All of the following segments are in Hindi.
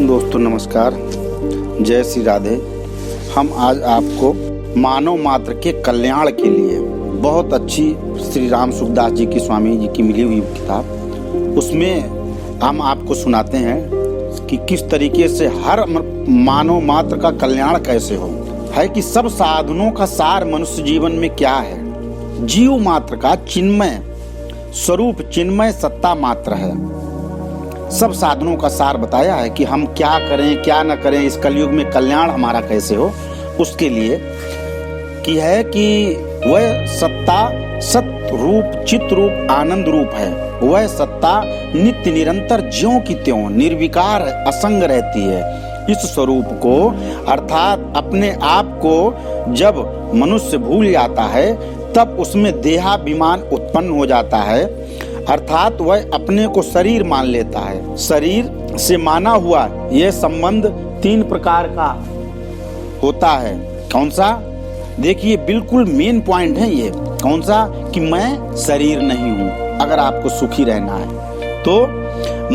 दोस्तों नमस्कार, जय श्री राधे। हम आज आपको मानव मात्र के कल्याण के लिए बहुत अच्छी श्री राम सुखदास जी की स्वामी जी की मिली हुई किताब, उसमें हम आपको सुनाते हैं कि किस तरीके से हर मानव मात्र का कल्याण कैसे हो। है कि सब साधनों का सार मनुष्य जीवन में क्या है। जीव मात्र का चिन्मय स्वरूप चिन्मय सत्ता मात्र है। सब साधनों का सार बताया है कि हम क्या करें क्या न करें, इस कलयुग में कल्याण हमारा कैसे हो। उसके लिए कि है कि वह सत्ता सत्य रूप चित्त रूप आनंद रूप है। वह सत्ता नित्य निरंतर ज्यों की त्यों निर्विकार असंग रहती है। इस स्वरूप को अर्थात अपने आप को जब मनुष्य भूल जाता है तब उसमें देहाभिमान उत्पन्न हो जाता है, अर्थात वह अपने को शरीर मान लेता है। शरीर से माना हुआ यह संबंध तीन प्रकार का होता है। कौन सा? देखिए, बिल्कुल मेन पॉइंट है ये। कौन सा? कि मैं शरीर नहीं हूँ। अगर आपको सुखी रहना है तो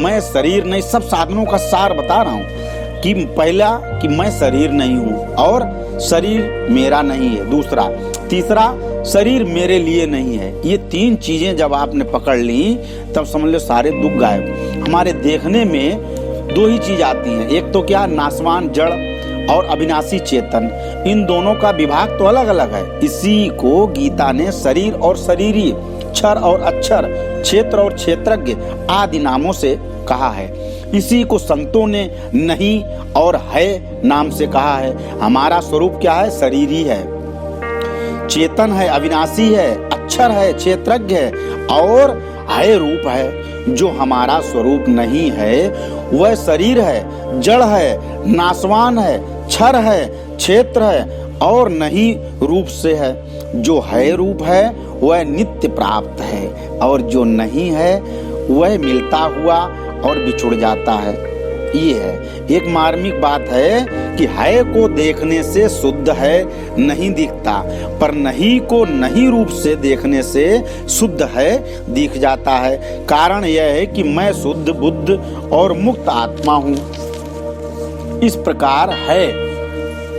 मैं शरीर नहीं, सब साधनों का सार बता रहा हूँ कि पहला कि मैं शरीर नहीं हूँ और शरीर मेरा नहीं है। दूसरा, तीसरा, शरीर मेरे लिए नहीं है। ये तीन चीजें जब आपने पकड़ ली तब समझ लो सारे दुख गायब। हमारे देखने में दो ही चीज आती हैं, एक तो क्या, नाशवान जड़ और अविनाशी चेतन। इन दोनों का विभाग तो अलग अलग है। इसी को गीता ने शरीर और शरीरी, क्षर और अक्षर, क्षेत्र और क्षेत्रज्ञ आदि नामों से कहा है। इसी को संतों ने नहीं और है नाम से कहा है। हमारा स्वरूप क्या है? शरीर ही है, चेतन है, अविनाशी है, अक्षर है, क्षेत्रज्ञ है और है रूप है। जो हमारा स्वरूप नहीं है वह शरीर है, जड़ है, नाशवान है, क्षर है, क्षेत्र है और नहीं रूप से है। जो है रूप है वह नित्य प्राप्त है और जो नहीं है वह मिलता हुआ और बिछुड़ जाता है। ये है एक मार्मिक बात है कि है को देखने से शुद्ध है नहीं दिखता, पर नहीं को नहीं रूप से देखने से शुद्ध है दिख जाता है। कारण यह है कि मैं शुद्ध बुद्ध और मुक्त आत्मा हूँ। इस प्रकार है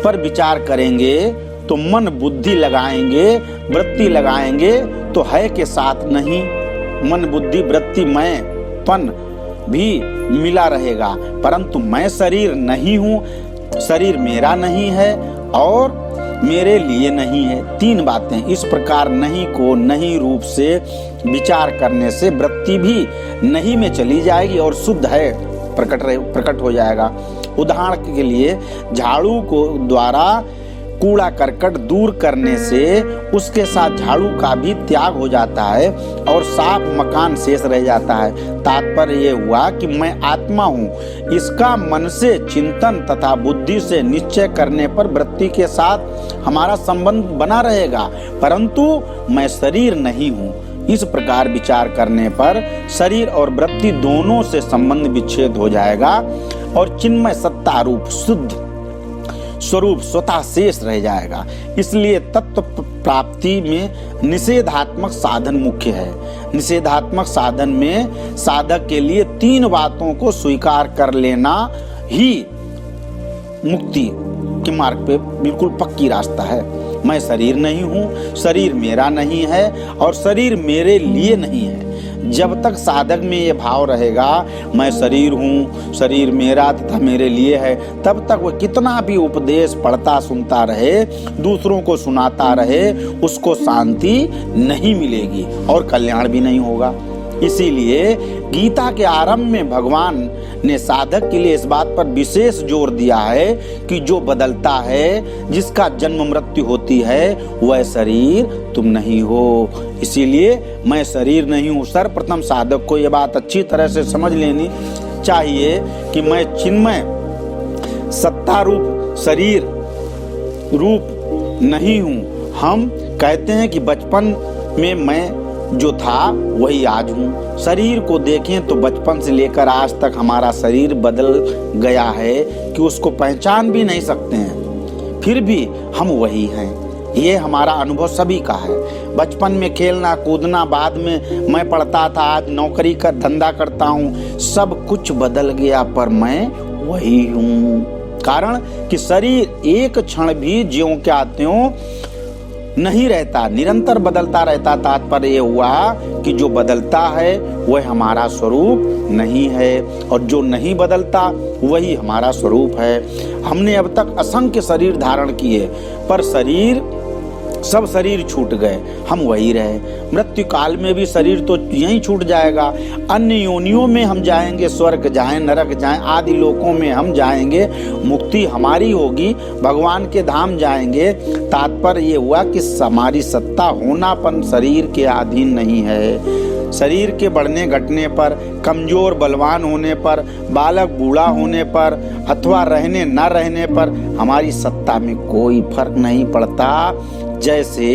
पर विचार करेंगे तो मन बुद्धि लगाएंगे, वृत्ति लगाएंगे तो है के साथ नहीं। मन बुद्धि वृत्ति मैं पन भी मिला रहेगा, परंतु मैं शरीर नहीं हूँ, शरीर मेरा नहीं है और मेरे लिए नहीं है। तीन बातें। इस प्रकार नहीं को नहीं रूप से विचार करने से वृत्ति भी नहीं में चली जाएगी और शुद्ध है प्रकट हो जाएगा। उदाहरण के लिए झाड़ू को द्वारा कूड़ा करकट दूर करने से उसके साथ झाड़ू का भी त्याग हो जाता है और साफ मकान शेष रह जाता है। तात्पर्य ये हुआ कि मैं आत्मा हूँ। इसका मन से चिंतन तथा बुद्धि से निश्चय करने पर वृत्ति के साथ हमारा संबंध बना रहेगा, परंतु मैं शरीर नहीं हूँ। इस प्रकार विचार करने पर शरीर और वृत्ति दोनों से संबंध विच्छेद हो जाएगा और चिन्मय सत्ता रूप शुद्ध स्वरूप स्वतः शेष रह जाएगा। इसलिए तत्व प्राप्ति में निषेधात्मक साधन मुख्य है। निषेधात्मक साधन में साधक के लिए तीन बातों को स्वीकार कर लेना ही मुक्ति के मार्ग पे बिल्कुल पक्की रास्ता है। मैं शरीर नहीं हूँ, शरीर मेरा नहीं है और शरीर मेरे लिए नहीं है। जब तक साधक में ये भाव रहेगा मैं शरीर हूँ, शरीर मेरा तथा मेरे लिए है, तब तक वह कितना भी उपदेश पढ़ता सुनता रहे, दूसरों को सुनाता रहे, उसको शांति नहीं मिलेगी और कल्याण भी नहीं होगा। इसीलिए गीता के आरंभ में भगवान ने साधक के लिए इस बात पर विशेष जोर दिया है कि जो बदलता है, जिसका जन्म मृत्यु होती है, वह शरीर तुम नहीं हो। इसीलिए मैं शरीर नहीं हूँ। सर्वप्रथम साधक को यह बात अच्छी तरह से समझ लेनी चाहिए कि मैं चिन्मय सत्ता रूप शरीर रूप नहीं हूँ। हम कहते हैं कि बचपन में मैं जो था वही आज हूँ। शरीर को देखें तो बचपन से लेकर आज तक हमारा शरीर बदल गया है कि उसको पहचान भी नहीं सकते हैं, फिर भी हम वही हैं। ये हमारा अनुभव सभी का है। बचपन में खेलना कूदना, बाद में मैं पढ़ता था, आज नौकरी का धंधा करता हूँ, सब कुछ बदल गया पर मैं वही हूँ। कारण कि शरीर एक क्षण भी ज्यों क्या त्यों नहीं रहता, निरंतर बदलता रहता। तात्पर्य ये हुआ कि जो बदलता है वह हमारा स्वरूप नहीं है, और जो नहीं बदलता वही हमारा स्वरूप है। हमने अब तक असंख्य शरीर धारण किए, पर सब शरीर छूट गए, हम वही रहे। मृत्यु काल में भी शरीर तो यहीं छूट जाएगा। अन्य योनियों में हम जाएंगे, स्वर्ग जाएं, नरक जाएं, आदि लोकों में हम जाएंगे, मुक्ति हमारी होगी, भगवान के धाम जाएंगे। तात्पर्य ये हुआ कि हमारी सत्ता होनापन शरीर के अधीन नहीं है। शरीर के बढ़ने घटने पर, कमजोर बलवान होने पर, बालक बूढ़ा होने पर अथवा रहने न रहने पर हमारी सत्ता में कोई फर्क नहीं पड़ता। जैसे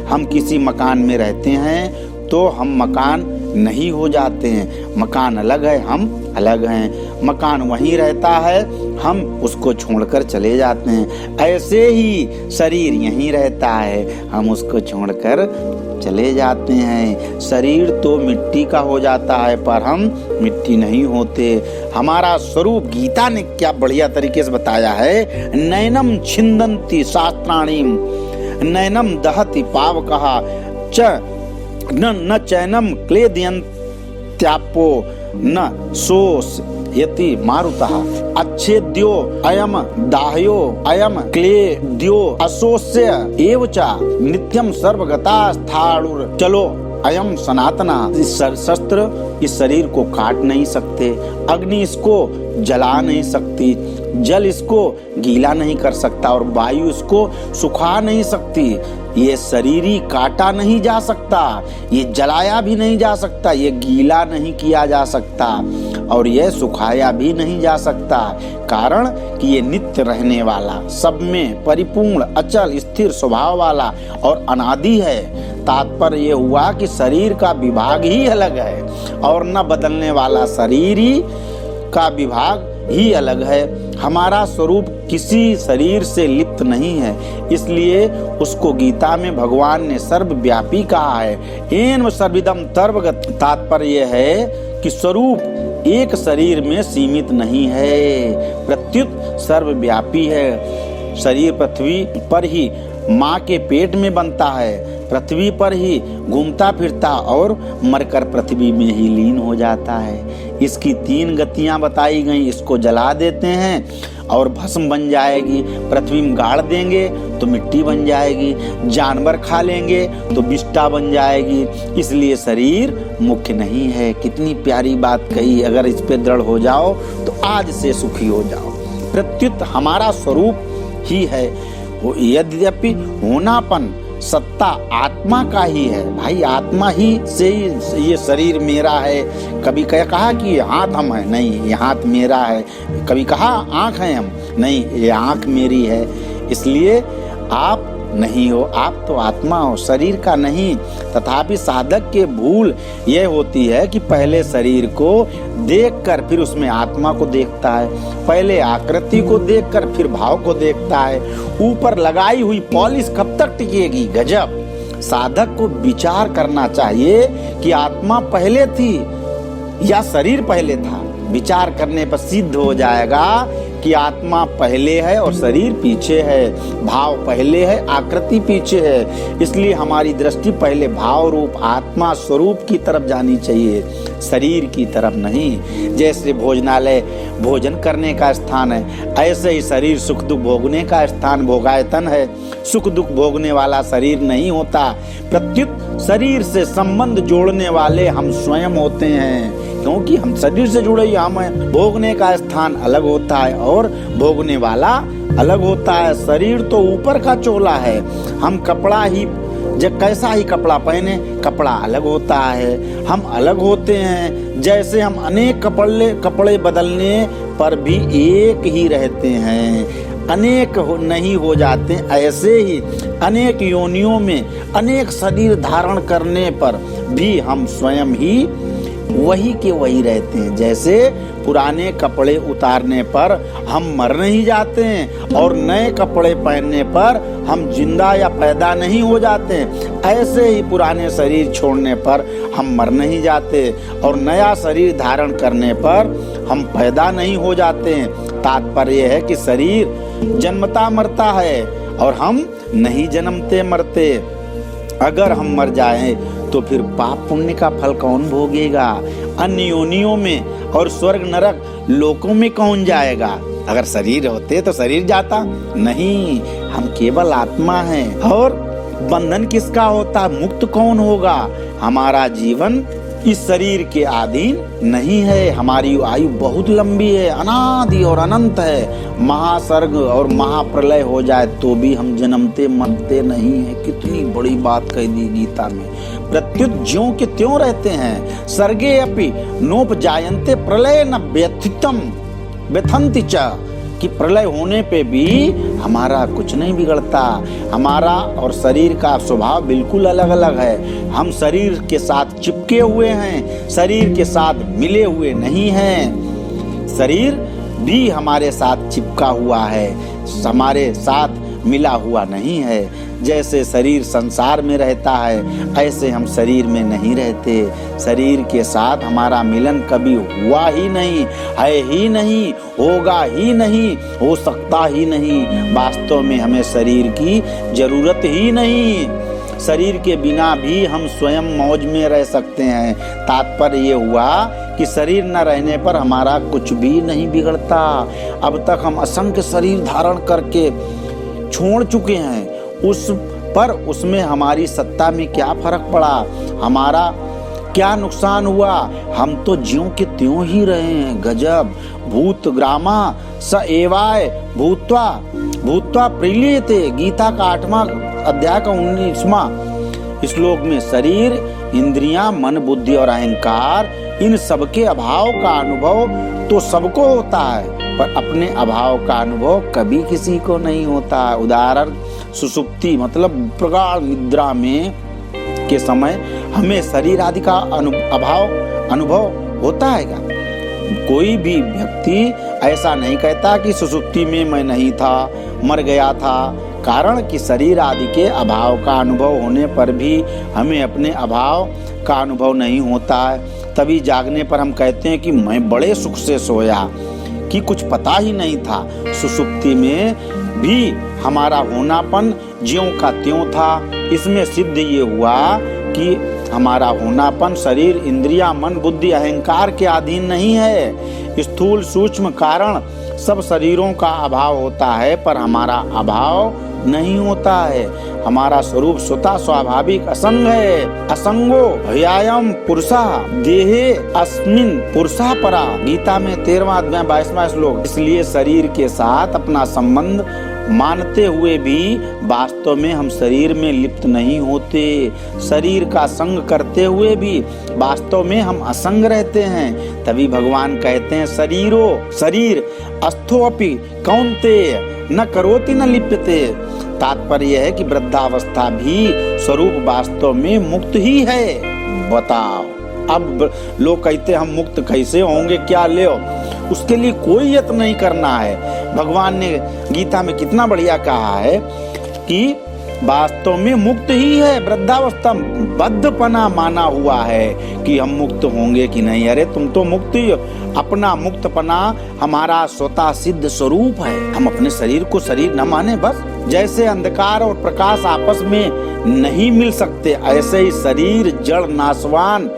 हम किसी मकान में रहते हैं तो हम मकान नहीं हो जाते हैं, मकान अलग है, हम अलग हैं। मकान वहीं रहता है, हम उसको छोड़कर चले जाते हैं। ऐसे ही शरीर यहीं रहता है, हम उसको छोड़कर चले जाते हैं। शरीर तो मिट्टी का हो जाता है, पर हम मिट्टी नहीं होते। हमारा स्वरूप गीता ने क्या बढ़िया तरीके से बताया है। नैनम छिन्दन्ति शास्त्राणीम नैनम दहति पावकः च न चैनम क्लेदयन्त्यापो न शोषयति मारुतः अच्छेद्यो अयम दाह्यो अयम क्लेद्यो अशोष्य एव च नित्यम सर्वगता स्थाणुर चलो अयम सनातना। शस्त्र इस शरीर को काट नहीं सकते, अग्नि इसको जला नहीं सकती, जल इसको गीला नहीं कर सकता, और वायु इसको सुखा नहीं सकती। ये शरीर ही काटा नहीं जा सकता, ये जलाया भी नहीं जा सकता, ये गीला नहीं किया जा सकता, और यह सुखाया भी नहीं जा सकता। कारण कि ये नित्य रहने वाला, सब में परिपूर्ण, अचल, स्थिर स्वभाव वाला और अनादि है। तात्पर्य ये हुआ कि शरीर का विभाग ही अलग है, और न बदलने वाला शरीर ही का विभाग ही अलग है। हमारा स्वरूप किसी शरीर से लिप्त नहीं है, इसलिए उसको गीता में भगवान ने सर्वव्यापी कहा है। एन सर्विदम सर्वगत। तात्पर्य है कि स्वरूप एक शरीर में सीमित नहीं है, प्रत्युत सर्वव्यापी है। शरीर पृथ्वी पर ही माँ के पेट में बनता है, पृथ्वी पर ही घूमता फिरता और मरकर पृथ्वी में ही लीन हो जाता है। इसकी 3 गतियां बताई गई। इसको जला देते हैं और भस्म बन जाएगी, पृथ्वी में गाड़ देंगे तो मिट्टी बन जाएगी, जानवर खा लेंगे तो बिष्टा बन जाएगी। इसलिए शरीर मुख्य नहीं है। कितनी प्यारी बात कही। अगर इस पे दृढ़ हो जाओ तो आज से सुखी हो जाओ। प्रत्युत हमारा स्वरूप ही है। यद्यपि होनापन सत्ता आत्मा का ही है। भाई आत्मा ही से ही ये शरीर मेरा है। कभी कहा कि ये हाथ हम है, नहीं ये हाथ मेरा है। कभी कहा आँख है हम, नहीं ये आँख मेरी है। इसलिए आप नहीं हो, आप तो आत्मा हो, शरीर का नहीं। तथापि साधक के भूल यह होती है कि पहले शरीर को देखकर फिर उसमें आत्मा को देखता है, पहले आकृति को देखकर फिर भाव को देखता है। ऊपर लगाई हुई पॉलिश कब तक टिकेगी? गजब। साधक को विचार करना चाहिए कि आत्मा पहले थी या शरीर पहले था। विचार करने पर सिद्ध हो जाएगा कि आत्मा पहले है और शरीर पीछे है, भाव पहले है, आकृति पीछे है। इसलिए हमारी दृष्टि पहले भाव रूप आत्मा स्वरूप की तरफ जानी चाहिए, शरीर की तरफ नहीं। जैसे भोजनालय भोजन करने का स्थान है, ऐसे ही शरीर सुख दुख भोगने का स्थान, भोगायतन है। सुख दुख भोगने वाला शरीर नहीं होता, प्रत्युत शरीर से संबंध जोड़ने वाले हम स्वयं होते हैं, क्योंकि हम शरीर से जुड़े ही हम हैं। भोगने का स्थान अलग होता है और भोगने वाला अलग होता है। शरीर तो ऊपर का चोला है, हम कपड़ा ही जब कैसा ही कपड़ा पहने, कपड़ा अलग होता है, हम अलग होते हैं। जैसे हम अनेक कपड़े बदलने पर भी एक ही रहते हैं, अनेक नहीं हो जाते। ऐसे ही अनेक योनियों में अनेक शरीर धारण करने पर भी हम स्वयं ही वही के वही रहते हैं। जैसे पुराने कपड़े उतारने पर हम मर नहीं जाते हैं और नए कपड़े पहनने पर हम जिंदा या पैदा नहीं हो जाते हैं, ऐसे ही पुराने शरीर छोड़ने पर हम मर नहीं जाते और नया शरीर धारण करने पर हम पैदा नहीं हो जाते हैं। तात्पर्य है कि शरीर जन्मता मरता है और हम नहीं जन्मते मरते। अगर हम मर जाएं तो फिर पाप पुण्य का फल कौन भोगेगा? अन्य योनियों में और स्वर्ग नरक लोकों में कौन जाएगा? अगर शरीर होते तो शरीर जाता, नहीं, हम केवल आत्मा हैं। और बंधन किसका होता? मुक्त कौन होगा? हमारा जीवन इस शरीर के अधीन नहीं है। हमारी आयु बहुत लंबी है, अनादि और अनंत है। महासर्ग और महाप्रलय हो जाए तो भी हम जन्मते मरते नहीं है। कितनी बड़ी बात कह दी गीता में। प्रत्युत ज्यों के त्यों रहते हैं। सर्गे अपि नोपजायन्ते प्रलय न व्यथितम व्यथन्ति च, कि प्रलय होने पे भी हमारा कुछ नहीं बिगड़ता। हमारा और शरीर का स्वभाव बिल्कुल अलग अलग है। हम शरीर के साथ चिपके हुए हैं, शरीर के साथ मिले हुए नहीं हैं। शरीर भी हमारे साथ चिपका हुआ है, हमारे साथ मिला हुआ नहीं है। जैसे शरीर संसार में रहता है, ऐसे हम शरीर में नहीं रहते। शरीर के साथ हमारा मिलन कभी हुआ ही नहीं, है ही नहीं, होगा ही नहीं, हो सकता ही नहीं। वास्तव में हमें शरीर की जरूरत ही नहीं। शरीर के बिना भी हम स्वयं मौज में रह सकते हैं। तात्पर्य ये हुआ कि शरीर न रहने पर हमारा कुछ भी नहीं बिगड़ता। अब तक हम असंख्य शरीर धारण करके छोड़ चुके हैं, उसमें हमारी सत्ता में क्या फर्क पड़ा? हमारा क्या नुकसान हुआ? हम तो ज्यों के त्यों ही रहे हैं। गजब। भूत ग्रामा स एवाय भूत्वा भूत्वा प्रीलियते, गीता का 8वां अध्याय का 19वां श्लोक में शरीर, इंद्रियां, मन, बुद्धि और अहंकार, इन सबके अभाव का अनुभव तो सबको होता है, पर अपने अभाव का अनुभव कभी किसी को नहीं होता। उदाहरण सुषुप्ति मतलब प्रगाढ़ निद्रा में के समय हमें शरीर आदि का अनुभव होता है क्या? कोई भी व्यक्ति ऐसा नहीं कहता कि सुषुप्ति में मैं नहीं था, मर गया था। कारण कि शरीर आदि के अभाव का अनुभव होने पर भी हमें अपने अभाव का अनुभव नहीं होता है। तभी जागने पर हम कहते हैं कि मैं बड़े सुख से सोया, कि कुछ पता ही नहीं था। सुषुप्ति में भी हमारा होनापन ज्यों का त्यों था। इसमें सिद्ध ये हुआ कि हमारा होनापन शरीर, इंद्रिया, मन, बुद्धि, अहंकार के अधीन नहीं है। स्थूल सूक्ष्म कारण सब शरीरों का अभाव होता है, पर हमारा अभाव नहीं होता है। हमारा स्वरूप स्वतः स्वाभाविक असंग है। असंगो ह्यायम पुरुषा देहे अस्मिन पुरुषा परा, गीता में 13वां अध्याय 22वां श्लोक। इसलिए शरीर के साथ अपना संबंध मानते हुए भी वास्तव में हम शरीर में लिप्त नहीं होते। शरीर का संग करते हुए भी वास्तव में हम असंग रहते हैं। तभी भगवान कहते हैं शरीर अस्थोपि कौन्तेय न करोति न लिप्यते। तात्पर्य है कि वृद्धावस्था भी स्वरूप वास्तव में मुक्त ही है। बताओ, अब लोग कहते हम मुक्त कैसे होंगे, क्या ले, उसके लिए कोई यत्न नहीं करना है। भगवान ने गीता में कितना बढ़िया कहा है कि वास्तव में मुक्त ही है। वृद्धावस्था बद्धपना माना हुआ है कि हम मुक्त होंगे कि नहीं। अरे तुम तो मुक्त ही हो। अपना मुक्तपना हमारा स्वतः सिद्ध स्वरूप है। हम अपने शरीर को शरीर न माने बस। जैसे अंधकार और प्रकाश आपस में नहीं मिल सकते, ऐसे ही शरीर जड़ नाशवान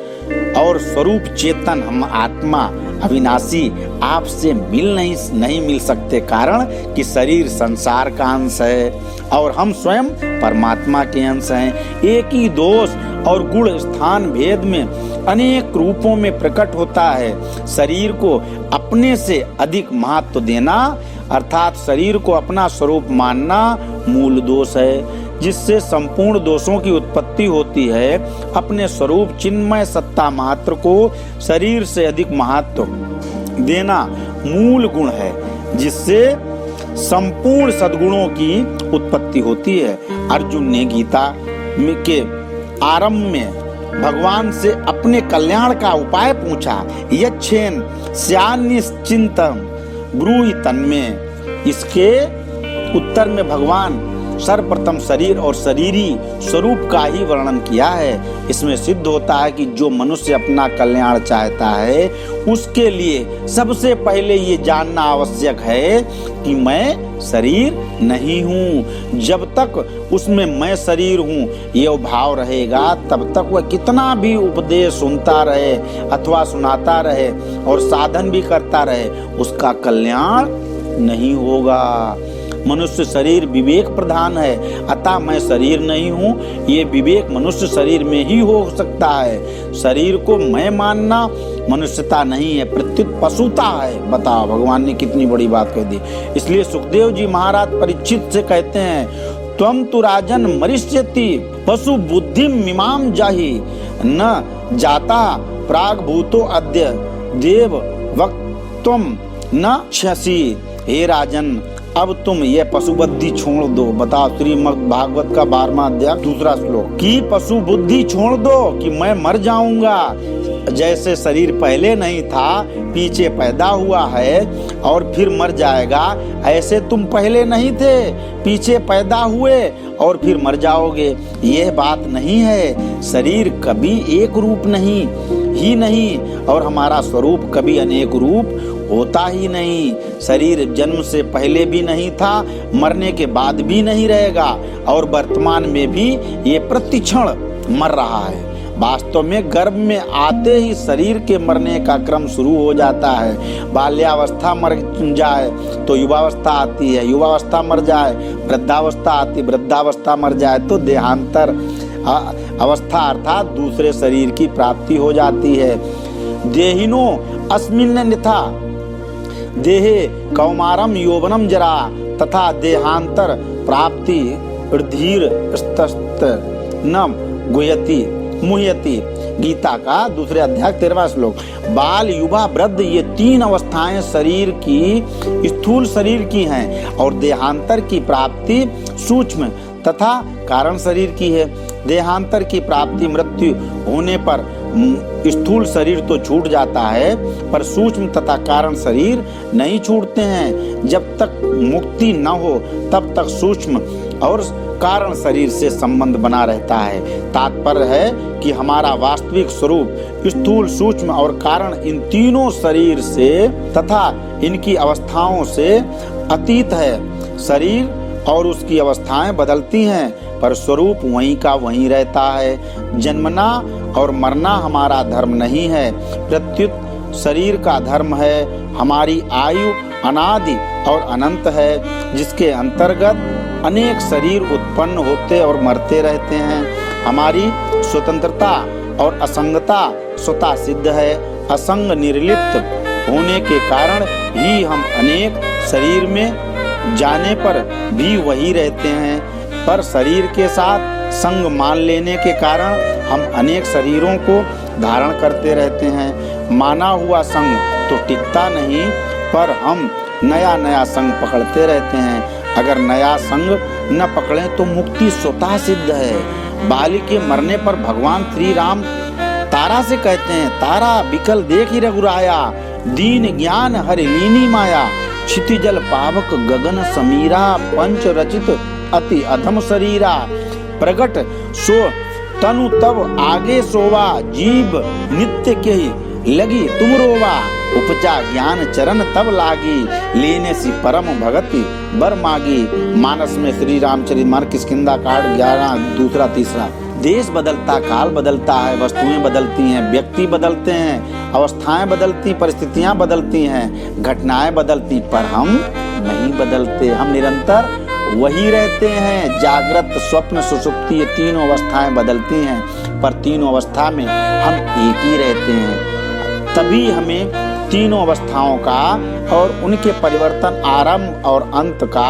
और स्वरूप चेतन हम आत्मा अविनाशी आपसे नहीं मिल सकते। कारण कि शरीर संसार का अंश है और हम स्वयं परमात्मा के अंश हैं। एक ही दोष और गुण स्थान भेद में अनेक रूपों में प्रकट होता है। शरीर को अपने से अधिक महत्व देना अर्थात शरीर को अपना स्वरूप मानना मूल दोष है, जिससे संपूर्ण दोषों की उत्पत्ति होती है। अपने स्वरूप चिन्मय सत्ता मात्र को शरीर से अधिक महत्व देना मूल गुण है, जिससे संपूर्ण सद्गुणों की उत्पत्ति होती है। अर्जुन ने गीता के आरंभ में भगवान से अपने कल्याण का उपाय पूछा। यच्छेन स्यान्निश्चिंतम ब्रूहि तन्मे। इसके उत्तर में भगवान सर्वप्रथम शरीर और शरीरी स्वरूप का ही वर्णन किया है। इसमें सिद्ध होता है कि जो मनुष्य अपना कल्याण चाहता है उसके लिए सबसे पहले ये जानना आवश्यक है कि मैं शरीर नहीं हूँ। जब तक उसमें मैं शरीर हूँ ये भाव रहेगा तब तक वह कितना भी उपदेश सुनता रहे अथवा सुनाता रहे और साधन भी करता रहे, उसका कल्याण नहीं होगा। मनुष्य शरीर विवेक प्रधान है, अतः मैं शरीर नहीं हूँ ये विवेक मनुष्य शरीर में ही हो सकता है। शरीर को मैं मानना मनुष्यता नहीं है, प्रत्युत पशुता है। बताओ भगवान ने कितनी बड़ी बात कह दी। इसलिए सुखदेव जी महाराज परीक्षित से कहते हैं, त्वम तु राजन मरिष्यति पशु बुद्धि मीमाम जाहि न जाता प्राग भूतो अद्य देव वक्त्वम न क्षसी। हे राजन, अब तुम ये पशु बुद्धि छोड़ दो। बताओ श्रीमद् भागवत का 12वां अध्याय 2 श्लोक कि पशु बुद्धि छोड़ दो कि मैं मर जाऊंगा। जैसे शरीर पहले नहीं था, पीछे पैदा हुआ है और फिर मर जाएगा, ऐसे तुम पहले नहीं थे, पीछे पैदा हुए और फिर मर जाओगे। यह बात नहीं है। शरीर कभी एक रूप नहीं ही नहीं और हमारा स्वरूप कभी अनेक रूप होता ही नहीं। शरीर जन्म से पहले भी नहीं था, मरने के बाद भी नहीं रहेगा और वर्तमान में भी ये प्रतिक्षण मर रहा है। वास्तव में गर्भ में आते ही शरीर के मरने का क्रम शुरू हो जाता है। बाल्यावस्था मर जाए तो युवावस्था आती है, युवावस्था मर जाए वृद्धावस्था आती, वृद्धावस्था मर जाए तो देहांतर अवस्था अर्थात दूसरे शरीर की प्राप्ति हो जाती है। देहिनो अस्मिन् निथा देहे कौमारम यौवनम जरा तथा देहांतर प्राप्ति वृद्धिर न गुह्यति मुह्यति। गीता का 2 अध्याय 13वां श्लोक। बाल युवा वृद्ध ये 3 अवस्थाएं शरीर की स्थूल शरीर की हैं और देहांतर की प्राप्ति सूक्ष्म तथा कारण शरीर की है। देहांतर की प्राप्ति मृत्यु होने पर स्थूल शरीर तो छूट जाता है पर सूक्ष्म तथा कारण शरीर नहीं छूटते हैं। जब तक मुक्ति न हो तब तक सूक्ष्म और कारण शरीर से संबंध बना रहता है। तात्पर्य है कि हमारा वास्तविक स्वरूप स्थूल सूक्ष्म और कारण इन तीनों शरीर से तथा इनकी अवस्थाओं से अतीत है। शरीर और उसकी अवस्थाएं बदलती हैं पर स्वरूप वहीं का वहीं रहता है। जन्मना और मरना हमारा धर्म नहीं है, प्रत्युत शरीर का धर्म है। हमारी आयु अनादि और अनंत है जिसके अंतर्गत अनेक शरीर उत्पन्न होते और मरते रहते हैं। हमारी स्वतंत्रता और असंगता स्वतः सिद्ध है। असंग निर्लिप्त होने के कारण ही हम अनेक शरीर में जाने पर भी वही रहते हैं, पर शरीर के साथ संग मान लेने के कारण हम अनेक शरीरों को धारण करते रहते हैं। माना हुआ संग तो टिकता नहीं पर हम नया नया संग पकड़ते रहते हैं। अगर नया संग न पकड़ें तो मुक्ति स्वतः सिद्ध है। बाली के मरने पर भगवान श्री राम तारा से कहते हैं, तारा बिकल देख ही रघुराया, दीन ज्ञान हरि लीनी माया, क्षितिजल पावक गगन समीरा, पंच रचित अति अधम शरीरा, प्रगट सो तनु तब आगे सोवा, जीव नित्य के ही लगी तुम रोवा, उपजा ज्ञान चरण तब लागी, लेने सी परम भगति बर मागी। मानस में श्री रामचरितमानस किष्किंधा कांड 11 दूसरा तीसरा। देश बदलता, काल बदलता है, वस्तुएं बदलती हैं, व्यक्ति बदलते हैं, अवस्थाएं बदलती, परिस्थितियां बदलती हैं, घटनाएं बदलती, पर हम नहीं बदलते। हम निरंतर वही रहते हैं। जागृत स्वप्न सुषुप्ति ये तीनों अवस्थाएं बदलती हैं पर तीनों अवस्था में हम एक ही रहते हैं। तभी हमें तीनों अवस्थाओं का और उनके परिवर्तन आरंभ और अंत का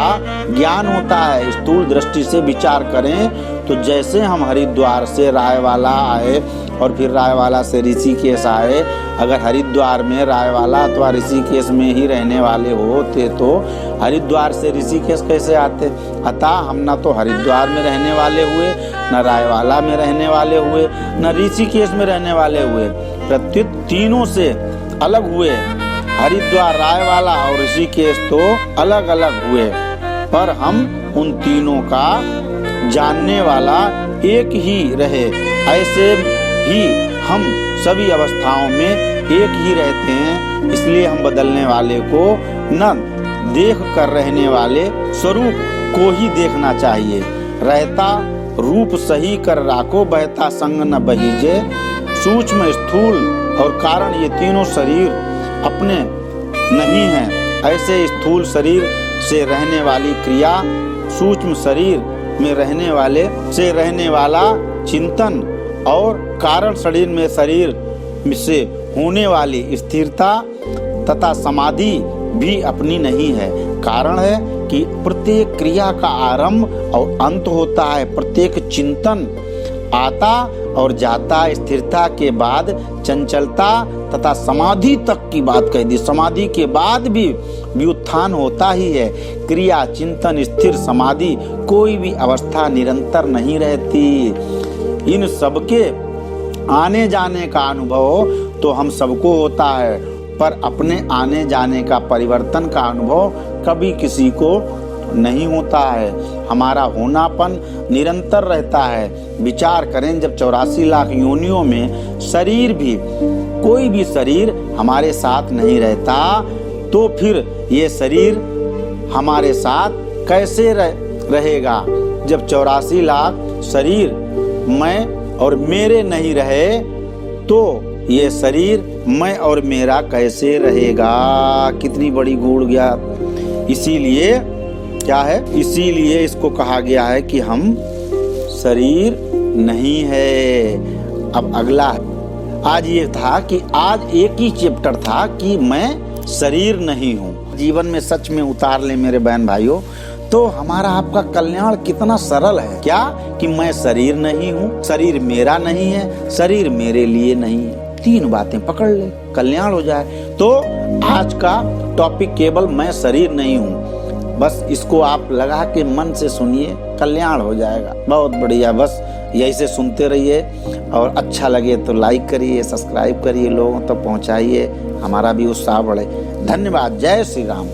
ज्ञान होता है। स्थूल दृष्टि से विचार करें तो जैसे हम हरिद्वार से रायवाला आए और फिर रायवाला से ऋषिकेश आए, अगर हरिद्वार में रायवाला अथवा ऋषिकेश में ही रहने वाले होते तो हरिद्वार से ऋषिकेश कैसे आते? अतः हम ना तो हरिद्वार में रहने वाले हुए न रायवाला में रहने वाले हुए, न ऋषिकेश में रहने वाले हुए, प्रत्युत तीनों से अलग हुए। हरिद्वार, रायवाला और ऋषिकेश तो अलग अलग हुए, पर हम उन तीनों का जानने वाला एक ही रहे। ऐसे ही हम सभी अवस्थाओं में एक ही रहते हैं, इसलिए हम बदलने वाले को न देख कर रहने वाले स्वरूप को ही देखना चाहिए। रहता रूप सही कर राखो, बहता संग न बहीजे। सूक्ष्म, स्थूल और कारण ये तीनों शरीर अपने नहीं हैं। ऐसे स्थूल शरीर से रहने वाली क्रिया, सूक्ष्म शरीर में रहने वाला चिंतन और कारण शरीर में से होने वाली स्थिरता तथा समाधि भी अपनी नहीं है। कारण है कि प्रत्येक क्रिया का आरंभ और अंत होता है, प्रत्येक चिंतन आता और जाता। स्थिरता के बाद चंचलता तथा समाधि तक की बात कह दी। समाधि के बाद भी व्युत्थान होता ही है। क्रिया, चिंतन, स्थिर समाधि, कोई भी अवस्था निरंतर नहीं रहती। इन सबके आने जाने का अनुभव तो हम सबको होता है, पर अपने आने जाने का, परिवर्तन का अनुभव कभी किसी को नहीं होता है। हमारा होनापन निरंतर रहता है। विचार करें, जब 84 लाख योनियों में शरीर भी, कोई भी शरीर हमारे साथ नहीं रहता, तो फिर ये शरीर हमारे साथ कैसे रहेगा? जब 84 लाख शरीर मैं और मेरे नहीं रहे, तो ये शरीर मैं और मेरा कैसे रहेगा? कितनी बड़ी गूढ़ ज्ञात। इसीलिए क्या है? इसीलिए इसको कहा गया है कि हम शरीर नहीं है। अब अगला, आज ये था कि आज एक ही चैप्टर था कि मैं शरीर नहीं हूँ। जीवन में सच में उतार ले मेरे बहन भाइयों, तो हमारा आपका कल्याण कितना सरल है। क्या कि मैं शरीर नहीं हूँ, शरीर मेरा नहीं है, शरीर मेरे लिए नहीं है। 3 बातें पकड़ ले, कल्याण हो जाए। तो आज का टॉपिक केवल मैं शरीर नहीं हूँ, बस इसको आप लगा के मन से सुनिए, कल्याण हो जाएगा। बहुत बढ़िया, बस यही से सुनते रहिए और अच्छा लगे तो लाइक करिए, सब्सक्राइब करिए, लोगों तक पहुंचाइए, हमारा भी उत्साह बढ़े। धन्यवाद। जय श्री राम।